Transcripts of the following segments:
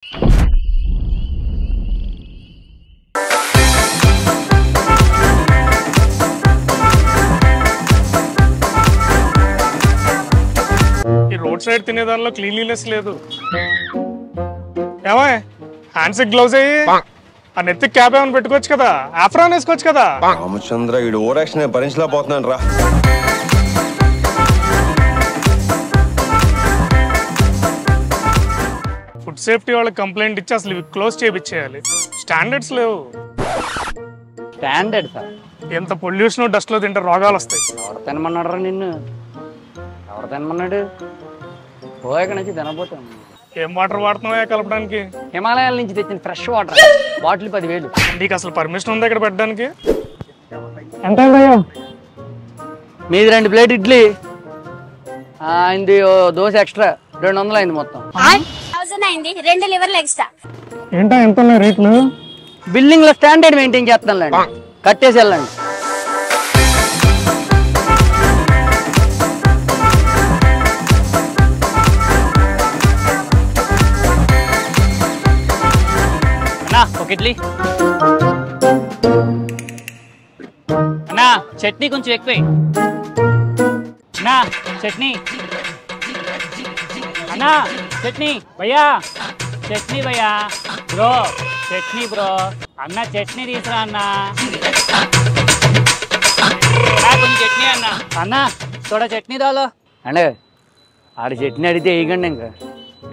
ఈ road side తినేదానిలో cleanliness లేదు. ఏమో హ్యాండ్స్ గ్లౌజ్ అయ్యి ఆ నెత్తి క్యాప్ ఏమైనా పెట్టుకోవచ్చు కదా, ఆఫ్రాన్ వేసుకోవచ్చు కదా. రామచంద్ర వీడు ఓవరాక్షన్ భరించలేకపోతున్నాను రా. ఫుడ్ సేఫ్టీ వాళ్ళకి కంప్లైంట్ ఇచ్చి అసలు ఇవి క్లోజ్ చేయించేయాలి. స్టాండర్డ్స్ లేవు. స్టాండర్డ్ సార్ ఎంత పొల్యూషన్ డస్ట్ లో తింటే రోగాలు వస్తాయి. ఎవరు తినమన్నాడు రా నిన్ను? ఎవరు తినమన్నాడు? పోయాక నుంచి తినబోతాం. ఏం వాటర్ వాడుతున్నావా కలపడానికి? హిమాలయాల నుంచి తెచ్చిన ఫ్రెష్ వాటర్ బాటిల్ 10,000. నీకు అసలు పర్మిషన్ ఉంది ఇక్కడ పెట్టడానికి? ఎంత మీది 2 ప్లేట్ ఇడ్లీ, అయింది దోశ ఎక్స్ట్రా 200 అయింది మొత్తం. 1000 అయింది, 2 లివర్లు ఎక్స్ట్రా. ఏంటో ఎంత ఉన్నాయి రేట్లు? బిల్డింగ్ లో స్టాండర్డ్ మెయింటైన్ చేస్తానులేండి, కట్టేసి వెళ్ళండి. ఒక ఇడ్లీ అన్నా, చట్నీ కొంచెం ఎక్కువ అన్నా. చట్నీ అన్నా, చట్నీ భయ్యా, చట్నీ భయ్యా. Bro chutney bro. అన్న చట్నీ తీసురా అన్నా. కొంచెం చట్నీ అన్నా. అన్నా చూడ చట్నీ దాలో అంటే ఆడ చట్నీ అడిగితే వేయకండి. ఇంకా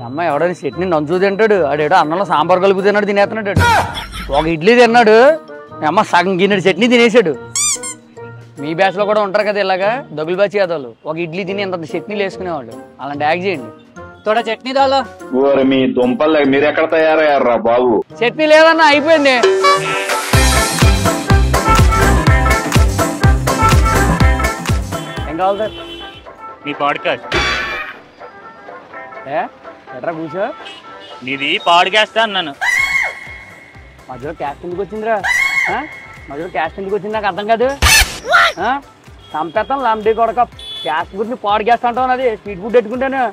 అమ్మాయి ఎవడని చట్నీ నంచు తింటాడు, ఆడేడో అన్నంలో సాంబార్ కలుపు తిన్నాడు, తినేస్తున్నాడు. ఒక ఇడ్లీ తిన్నాడు, అమ్మ సగం గిన్నెడు చట్నీ తినేసాడు. మీ బ్యాచ్లో కూడా ఉంటారు కదా ఇలాగా దగులు బ్యాచ్ యాదవులు, ఒక ఇడ్లీ తిని ఎంత చట్నీలు వేసుకునేవాళ్ళు. అలాంటి యాక్ చేయండి. తోడ చట్నీ దాలో. మీ దుంపలు మీరు ఎక్కడ తయారయ్యారా బాబు? చట్నీ లేదన్నా, అయిపోయింది. ఏం కావాలి సార్? నీ పాడ్కాస్ట్ ఎట్రా కూర్చో. నీది పాడ్కాస్ట్ అన్నాను. మధ్యలో క్యాస్ట్ ఎందుకు వచ్చిందిరా? మధ్యలో క్యాస్ట్ ఎందుకు వచ్చింది నాకు అర్థం కాదు. చంపేస్తాం లాంటి కొడక. క్యాస్ట్ గురించి పాడు క్యాస్ట్ అంటావు. అది స్ట్రీట్ ఫుడ్ పెట్టుకుంటాను.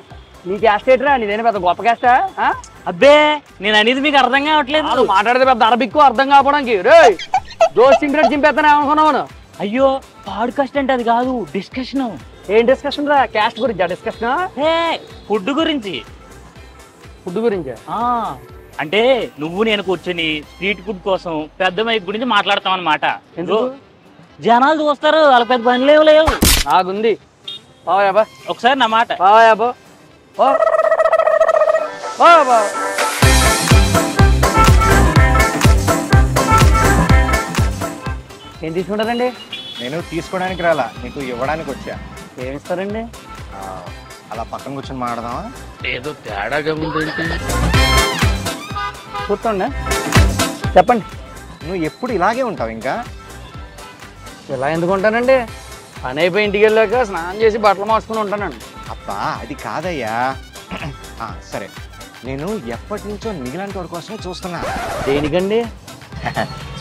నీ క్యాస్ట్ ఏంట్రా? నీదేనా పెద్ద గొప్ప క్యాస్టా? అబ్బే నేను అనేది మీకు అర్థం కావట్లేదు. మాట్లాడితే పెద్ద అరబిక్కు అర్థం కావడానికి. రే దోస్ చింపినట్టు చింపేస్తాను ఏమనుకున్నావు? అయ్యో పాడ్కాస్ట్ అంటే అది కాదు, డిస్కషన్. ఏం డిస్కషన్ రా? క్యాస్ట్ గురించి డిస్కషన్? ఫుడ్ గురించి. ఫుడ్ గురించి అంటే నువ్వు నేను కూర్చొని స్ట్రీట్ ఫుడ్ కోసం పెద్ద మైక్ గురించి మాట్లాడతాం అన్నమాట. జనాలు చూస్తారు, వాళ్ళ పెద్ద పని లేవు. నాకుంది. బాబా ఒకసారి నా మాట. బాబా ఏం తీసుకుంటారండి? నేను తీసుకోవడానికి రాలా, నీకు ఇవ్వడానికి వచ్చా. ఏమిస్తారండి? అలా పక్కన కూర్చొని మాట్లాడదామా? ఏదో తేడాగా ఉందేంటి? కూర్చోండి, చెప్పండి. నువ్వు ఎప్పుడు ఇలాగే ఉంటావు? ఇంకా ఇలా ఎందుకు ఉంటానండి? పని అయిపోయి ఇంటికి వెళ్ళాక స్నానం చేసి బట్టలు మార్చుకుని ఉంటానండి. అబ్బా అది కాదయ్యా. సరే, నేను ఎప్పటి నుంచో నీలాంటి వాడి కోసమే చూస్తున్నా. దేనికండి?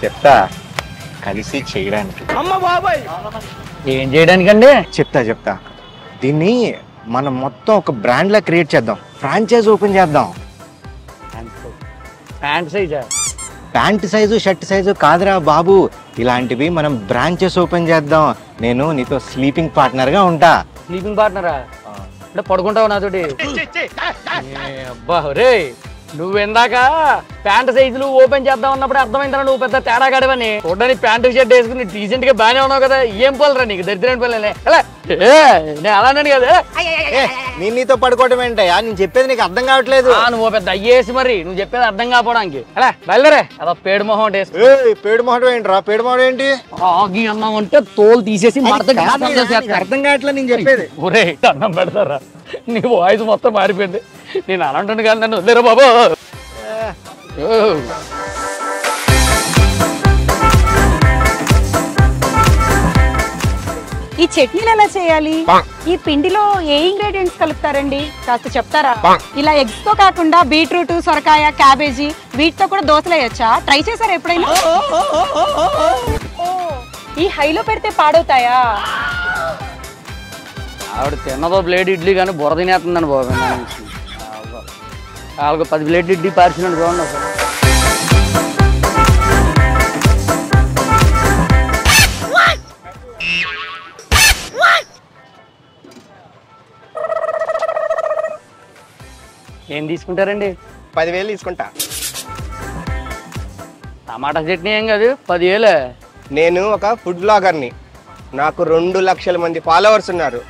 చెప్తా, కలిసి చేయడానికి. ఏం చేయడానికండి? చెప్తా. దీన్ని మనం మొత్తం ఒక బ్రాండ్ లా క్రియేట్ చేద్దాం. ఫ్రాంచైజ్ ఓపెన్ చేద్దాం. ప్యాంట్ సైజా? ప్యాంట్ సైజు షర్ట్ సైజు కాదురా బాబు, ఇలాంటివి మనం బ్రాంచెస్ ఓపెన్ చేద్దాం. నేను నీతో స్లీపింగ్ పార్ట్నర్ గా ఉంటా. స్లీపింగ్ పార్ట్నరా? అంటే పడుకుంటావు నాతోటి? అబ్బా రే, నువ్వు ఇందాక ప్యాంట్ సైజులు ఓపెన్ చేద్దాం అన్నప్పుడు అర్థమైందా నువ్వు పెద్ద తేడా కాడవని? చూడడానికి ప్యాంటు షర్ట్ వేసుకుని డీసెంట్ గా బాగానే ఉన్నావు కదా. ఏం పనురా నీకు? దరిద్రమైన పనులే. నేను అలా అన్నాను కదా. నేను నీతో పడుకోవడం ఏంటయ్యా? నేను చెప్పేది నీకు అర్థం కావట్లేదు. నువ్వు పెద్ద అయ్యేసి మరి నువ్వు చెప్పేది అర్థం కాకపోవడానికి. అలా బయలుదేరే. అలా పేడు మొహం అంటే పేడు మొహం ఏంట్రా? పేడు మొహం ఏంటి? అన్నం అంటే తోలు తీసేసి అర్థం కావట్లేదు నేను చెప్పేది. ఒరే అన్నం పెడతారా? నీ వాయిస్ మొత్తం మారిపోయింది. నేను అలాంటి కాదు, నన్ను వదిలేరా బాబు. ఈ చట్నీలు ఎలా చేయాలి? ఈ పిండిలో ఏ ఇంగ్రీడియంట్స్ కలుపుతారండి? కాస్త చెప్తారా? ఇలా ఎగ్స్ తో కాకుండా బీట్రూట్, సొరకాయ, క్యాబేజీ వీటితో కూడా దోశలు వేయచ్చా? ట్రై చేశారా ఎప్పుడైనా? ఈ హైలో పెడితే పాడవుతాయా? ఆవిడ తిన్నదో ప్లేట్ ఇడ్లీ కానీ బుర్ర తినేస్తుందని బాబు. వాళ్ళకు 10 ప్లేట్లు ఇడ్లీ పార్చినాడు చూడండి అసలు. ఏం తీసుకుంటారండి? 10,000 తీసుకుంటా. టమాటా చట్నీ ఏం కాదు, 10,000. నేను ఒక ఫుడ్ బ్లాగర్ని, నాకు 2 లక్షల మంది ఫాలోవర్స్ ఉన్నారు.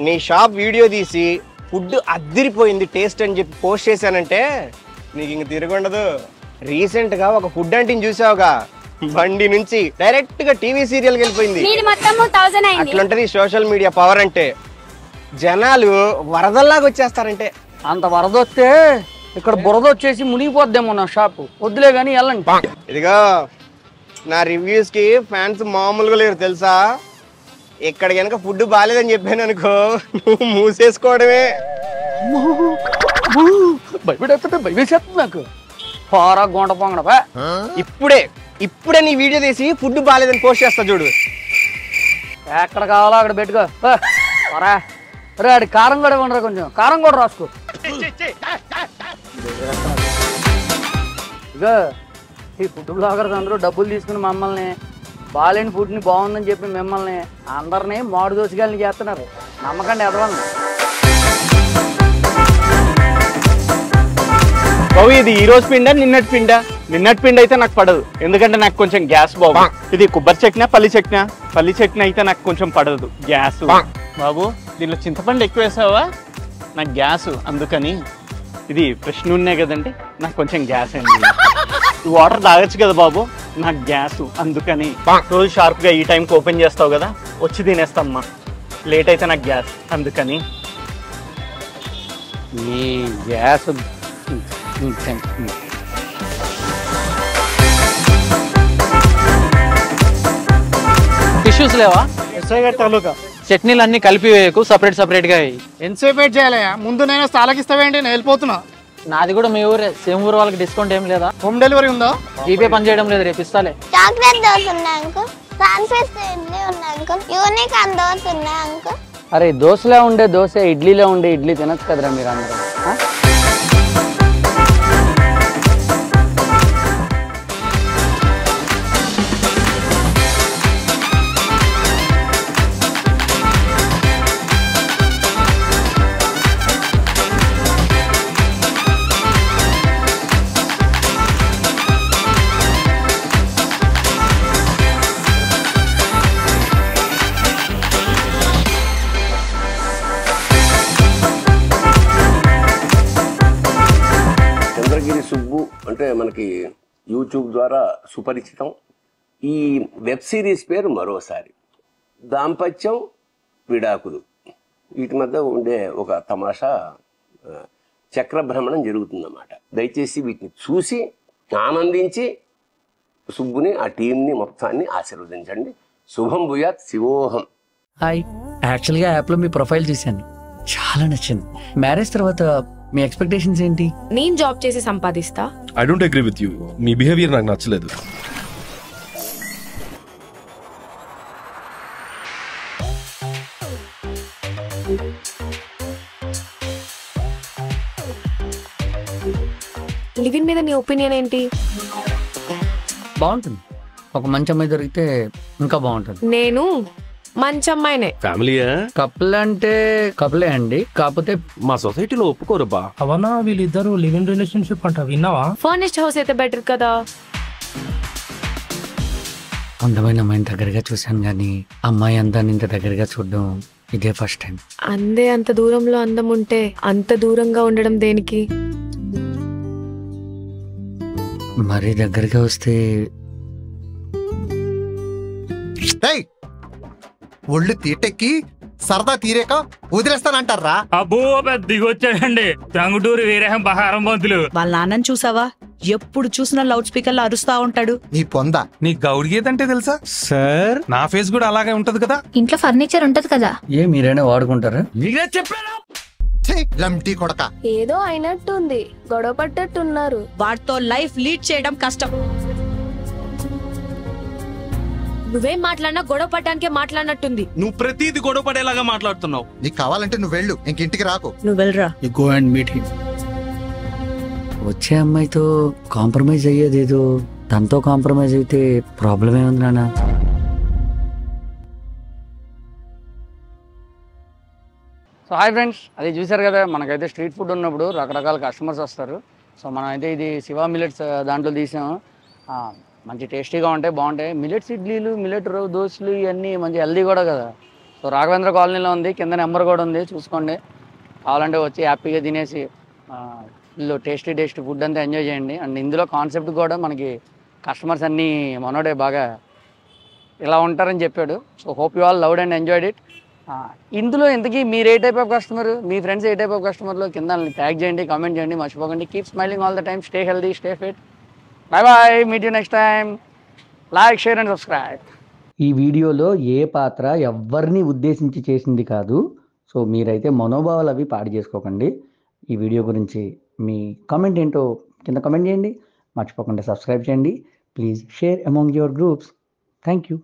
నీ షాప్ వీడియో తీసి ఫుడ్ అద్దిరిపోయింది టేస్ట్ అని చెప్పి పోస్ట్ చేశానంటే నీకు ఇంక తిరగండదు. రీసెంట్గా ఒక ఫుడ్ అంటిని చూసావుగా, బండి నుంచి డైరెక్ట్ గా టీవీ సీరియల్కి వెళ్ళిపోయింది. అట్లుంటది సోషల్ మీడియా పవర్ అంటే. జనాలు వరదల్లాగా వచ్చేస్తారంటే. అంత వరద వస్తే ఇక్కడ బురద వచ్చేసి మునిగిపోద్దేమో నా షాపు. వద్దులే కానీ వెళ్ళండి. ఇదిగో నా రివ్యూస్ కి ఫ్యాన్స్ మామూలుగా లేరు తెలుసా. ఇక్కడ కనుక ఫుడ్ బాగాలేదని చెప్పాను అనుకో, నువ్వు మూసేసుకోవడమే. భయపడేస్తుంది నాకు. పోరా గోండ పొంగడ. ఇప్పుడే నీ వీడియో తీసి ఫుడ్ బాగాలేదని పోస్ట్ చేస్తా చూడు. ఎక్కడ కావాలో అక్కడ పెట్టుకో. పోరా రే, అది కారం కూడా ఇవ్వండి, కొంచెం కారం కూడా రాసుకో. ఇగో ఈ ఫుడ్ బ్లాగర్స్ అందరూ డబ్బులు తీసుకుని మమ్మల్ని బాగాలేని ఫుడ్ని బాగుందని చెప్పి మిమ్మల్ని అందరినీ మాడు దోషగాలని చేస్తున్నారు. నమ్మకండి ఎదవల్ని. బాబు ఇది ఈ రోజు పిండా నిన్నటి పిండా? నిన్నటి పిండి అయితే నాకు పడదు, ఎందుకంటే నాకు కొంచెం గ్యాస్ బాబు. ఇది కొబ్బరి చట్నీ పల్లి చట్నీ? పల్లి చట్నీ అయితే నాకు కొంచెం పడదు, గ్యాస్ బాబు. దీనిలో చింతపండు ఎక్కువ వేసావా? నాకు గ్యాస్, అందుకని. ఇది ఫ్రెష్ నూనె కదండి, నాకు కొంచెం గ్యాస్ అండి. వాటర్ తాగొచ్చు కదా బాబు, నాకు గ్యాస్ అందుకని. రోజు షార్ప్గా ఈ టైంకి ఓపెన్ చేస్తావు కదా, వచ్చి తినేస్తామ్మా. లేట్ అయితే నాకు గ్యాస్ అందుకని. ఈ గ్యాస్ టిష్యూస్ లేవా? చట్నీలు అన్ని కలిపి వేయకు, సపరేట్ గా. ఎంతసేపు వెయిట్ చేయాలయా? ముందు నేను స్థాలకిస్తావేంటి? నేను వెళ్ళిపోతున్నా. నాది కూడా మీ ఊరే, సేమ్ ఊరు. వాళ్ళకి డిస్కౌంట్ ఏం లేదా? హోమ్ డెలివరీ ఉందా? జీపే పని చేయడం లేదు, రేపు ఇస్తాలే. చాక్లెట్ దోశ ఉన్నాయి అంకుల్, ఫ్రాన్సిస్ ఇడ్లీ ఉన్నాయి అంకుల్, యూనికాన్ దోశ ఉన్నాయి అంకుల్. అరే దోశలో ఉండే దోశ ఇడ్లీలో ఉండే ఇడ్లీ తినచ్చు కదరా మీరు అందరూ. సుబ్బు అంటే మనకి యూట్యూబ్ ద్వారా సుపరిచితం. ఈ వెబ్ సిరీస్ పేరు మరోసారి. దాంపత్యం విడాకులు వీటి మధ్య ఉండే ఒక తమాషా చక్రభ్రమణం జరుగుతుందన్నమాట. దయచేసి వీటిని చూసి ఆనందించి సుబ్బుని ఆ టీంని మొత్తాన్ని ఆశీర్వదించండి. శుభం భూయాత్. శివోహం. హాయ్, యాక్చువల్గా యాప్లో మీ ప్రొఫైల్ చూశాను, చాలా నచ్చింది. మ్యారేజ్ తర్వాత మీ ఎక్స్పెక్టేషన్స్ ఏంటి? నేను జాబ్ చేసి సంపాదిస్తా. I don't agree with you. Me behaviour నాకు నచ్చలేదు. లివిన్ మీద నీ ఒపీనియన్ ఏంటి? బాగుంటుంది, ఒక మంచి అమ్మాయి దొరికితే ఇంకా బాగుంటుంది. నేను మంచి అమ్మాయినే. ఫ్యామిలీయా? కపుల్ అంటే కపులే అండి, కాకపోతే మా సొసైటీలో ఒప్పుకోరబ్బా. అవనా వీళ్ళిద్దరు లివ్ ఇన్ రిలేషన్షిప్ అంట, విన్నావా? ఫర్నిష్డ్ హౌస్ అయితే బెటర్ కదా. అందమైన అమ్మాయిని దగ్గరగా చూశాను కానీ అమ్మాయి అందాన్ని ఇంత దగ్గరగా చూడడం ఇదే ఫస్ట్ టైం. అందే అంత దూరంలో అందం ఉంటే అంత దూరంగా ఉండడం దేనికి? మరీ దగ్గరగా వస్తే ఒళ్ళు తీటెక్కి సరదా తీరేక వదిలేస్తానంటారా? అబ్బో దిగొచ్చాడండి టంగుటూరి వీరేహం బహారం బంతులు. వాళ్ళ నాన్నని చూసావా? ఎప్పుడు చూసినా లౌడ్ స్పీకర్ లో అరుస్తా ఉంటాడు. నీ పొంద. నీ గౌడ్ గీత అంటే తెలుసా సార్? నా ఫేస్ కూడా అలాగే ఉంటది కదా. ఇంట్లో ఫర్నిచర్ ఉంటది కదా. ఏ మీరైనా వాడుకుంటారా? కొడక ఏదో అయినట్టుంది, గొడవ పట్టట్టున్నారు. వాటితో లైఫ్ లీడ్ చేయడం కష్టం. నువ్వేం మాట్లాడినా గొడవ పట్టడానికే మాట్లాడినట్టుంది. నువ్వు ప్రతిది గొడవ పడేలాగా మాట్లాడుతున్నావు. నీకు కావాలంటే నువ్వు వెళ్ళు, ఇంకింటికి రాకు. నువ్వు వెళ్ళరా. You go and meet him. వచ్చే అమ్మాయితో కాంప్రమైజ్ అయ్యేదేదో తనతో కాంప్రమైజ్ అయితే ప్రాబ్లం ఏముంది నాన్న? సో హాయ్ ఫ్రెండ్స్, అది చూసారు కదా, మనకైతే స్ట్రీట్ ఫుడ్ ఉన్నప్పుడు రకరకాల కస్టమర్స్ వస్తారు. సో మనం అయితే ఇది శివ మిల్లెట్స్ దాంట్లో తీసాము. మంచి టేస్టీగా ఉంటాయి, బాగుంటాయి. మిల్లెట్స్ ఇడ్లీలు, మిల్లెట్ దోశలు ఇవన్నీ మంచి హెల్దీ కూడా కదా. సో రాఘవేంద్ర కాలనీలో ఉంది, కింద నెంబర్ కూడా ఉంది, చూసుకోండి. కావాలంటే వచ్చి హ్యాపీగా తినేసి ఇల్లు టేస్టీ ఫుడ్ అంతా ఎంజాయ్ చేయండి. అండ్ ఇందులో కాన్సెప్ట్ కూడా మనకి కస్టమర్స్ అన్నీ మనోడే బాగా ఇలా ఉంటారని చెప్పాడు. So hope you all loved and enjoyed it. ఇందులో ఇంతకీ మీరు ఏ టైప్ ఆఫ్ కస్టమర్, మీ ఫ్రెండ్స్ ఏ టైప్ ఆఫ్ కస్టమర్లో కింద ట్యాగ్ చేయండి, కామెంట్ చేయండి, మర్చిపోకండి. Keep smiling all the time, stay healthy, stay fit. Bye bye, meet you next time. Like, share and subscribe. ఈ వీడియోలో ఏ పాత్ర ఎవరిని ఉద్దేశించి చేసింది కాదు. సో మీరైతే మనోభావాలు అవి పాడు చేసుకోకండి. ఈ వీడియో గురించి మీ కామెంట్ ఏంటో కింద కామెంట్ చేయండి. మర్చిపోకుండా సబ్స్క్రైబ్ చేయండి. Please share among your groups. Thank you.